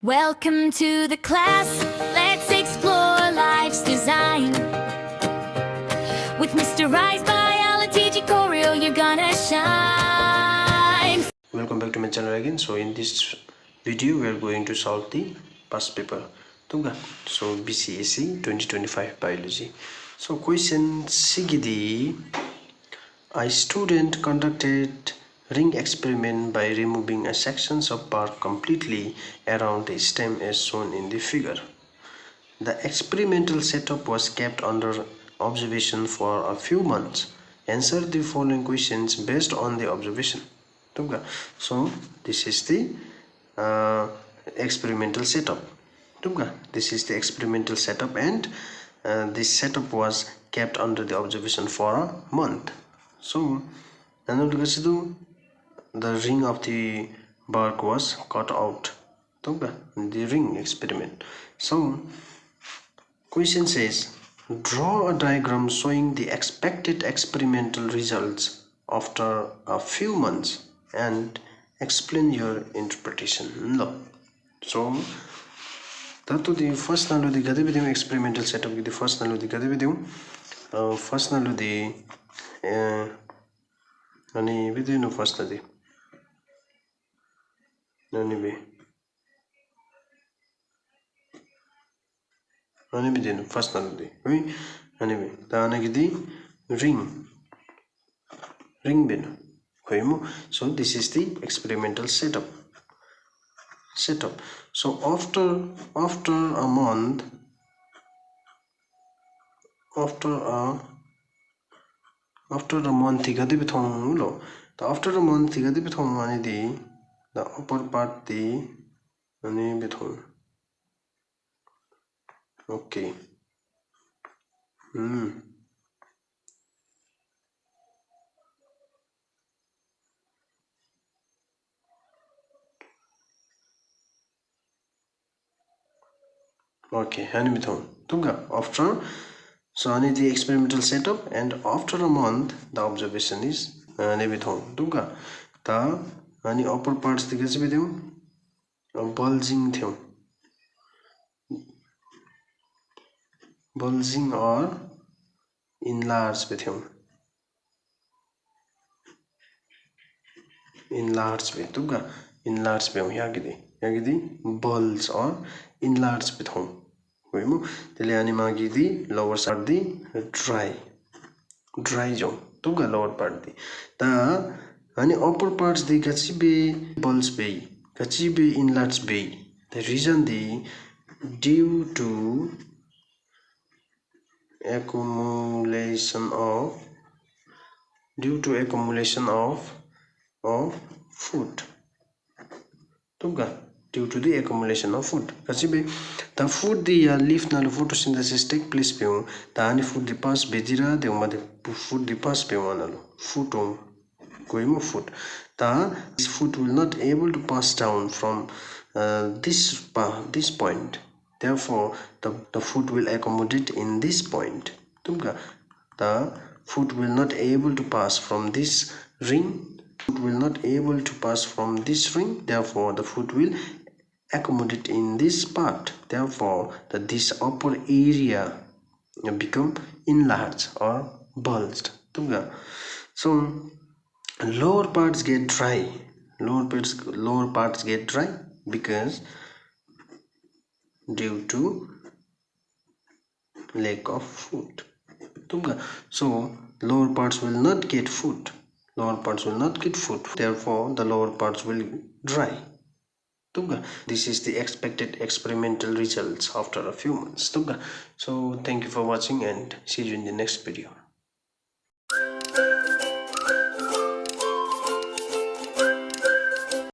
Welcome to the class. Let's explore life's design. With Mr. Rice Biology tutorial, you're gonna shine. Welcome back to my channel again. So in this video we are going to solve the past paper tunga. So BCSE 2025 biology. So question sigidi, a student conducted ring experiment by removing a sections of bark completely around the stem as shown in the figure. The experimental setup was kept under observation for a few months. Answer the following questions based on the observation. So this is the experimental setup. This is the experimental setup, and this setup was kept under the observation for a month. So the ring of the bark was cut out. The ring experiment. So question says, draw a diagram showing the expected experimental results after a few months and explain your interpretation. So that the first nalu the gade video experimental setup the first nalu the gade video first nalu the ani video no first nalu nani be ani video no first nalu the oi ani be ta ana gidi ring bin hoimo. So this is the experimental setup. So after a month, after a month tigadi bithong lo. So after a month tigadi bithong ani di the upper part di ani bithong. Okay. Okay, after, so ani the experimental setup, and after a month the observation is ta ani upper parts देखा चाहिँ video bulging or enlarge बिथियो enlarge बिथियो यागिदी bulge or enlarge बिथियो होइमु त्यसले अनि मागिदी lower side di dry जो lower part di ta अनि upper parts di kachibe bulge be kachibe enlarge be. The reason due to accumulation of food. Due to the accumulation of food. The food the leaf na photosynthesis take place pe the ani food the pass bejira the food the pass pe food food. This food will not able to pass down from this point. Therefore the food will accommodate in this point. The food will not able to pass from this ring. Food will not able to pass from this ring. Therefore the food will accommodate in this part. Therefore this upper area become enlarged or bulged. So lower parts get dry. Lower parts get dry because due to lack of food. So lower parts will not get food. Therefore the lower parts will dry. This is the expected experimental results after a few months. So thank you for watching and see you in the next video.